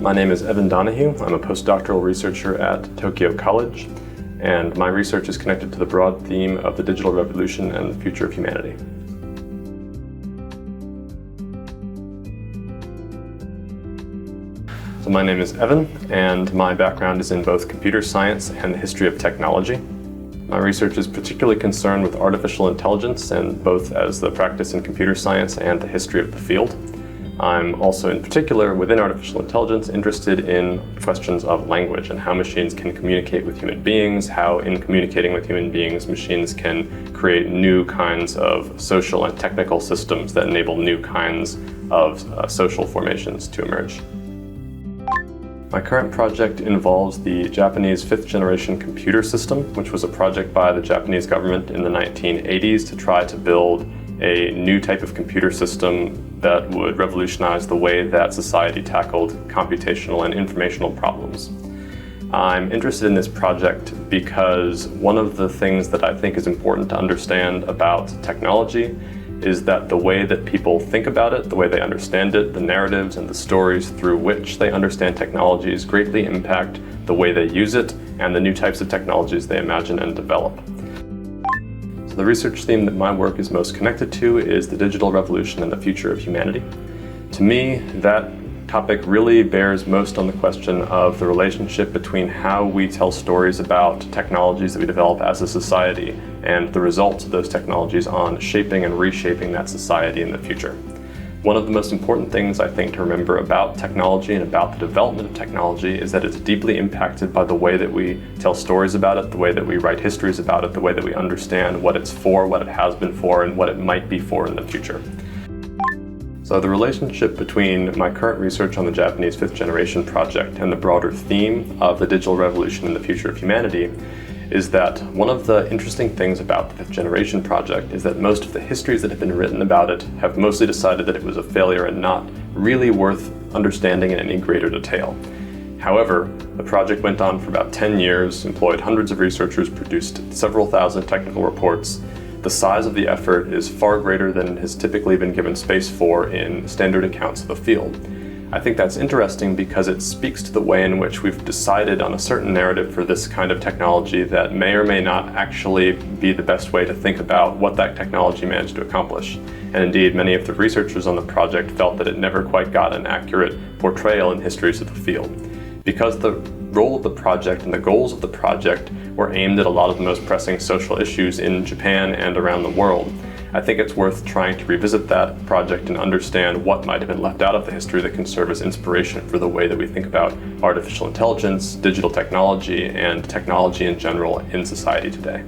My name is Evan Donahue. I'm a postdoctoral researcher at Tokyo College, and my research is connected to the broad theme of the digital revolution and the future of humanity. So my name is Evan, and my background is in both computer science and the history of technology. My research is particularly concerned with artificial intelligence, and both as the practice in computer science and the history of the field. I'm also in particular within artificial intelligence interested in questions of language and how machines can communicate with human beings, how in communicating with human beings machines can create new kinds of social and technical systems that enable new kinds of social formations to emerge. My current project involves the Japanese fifth-generation computer system, which was a project by the Japanese government in the 1980s to try to build a new type of computer system that would revolutionize the way that society tackled computational and informational problems. I'm interested in this project because one of the things that I think is important to understand about technology is that the way that people think about it, the way they understand it, the narratives and the stories through which they understand technologies greatly impact the way they use it and the new types of technologies they imagine and develop. So the research theme that my work is most connected to is the digital revolution and the future of humanity. To me, that topic really bears most on the question of the relationship between how we tell stories about technologies that we develop as a society and the results of those technologies on shaping and reshaping that society in the future. One of the most important things I think to remember about technology and about the development of technology is that it's deeply impacted by the way that we tell stories about it, the way that we write histories about it, the way that we understand what it's for, what it has been for, and what it might be for in the future. So the relationship between my current research on the Japanese fifth generation project and the broader theme of the digital revolution and the future of humanity is that one of the interesting things about the fifth generation project is that most of the histories that have been written about it have mostly decided that it was a failure and not really worth understanding in any greater detail. However, the project went on for about 10 years, employed hundreds of researchers, produced several thousand technical reports. The size of the effort is far greater than has typically been given space for in standard accounts of the field. I think that's interesting because it speaks to the way in which we've decided on a certain narrative for this kind of technology that may or may not actually be the best way to think about what that technology managed to accomplish. And indeed, many of the researchers on the project felt that it never quite got an accurate portrayal in histories of the field. Because the role of the project and the goals of the project were aimed at a lot of the most pressing social issues in Japan and around the world, I think it's worth trying to revisit that project and understand what might have been left out of the history that can serve as inspiration for the way that we think about artificial intelligence, digital technology, and technology in general in society today.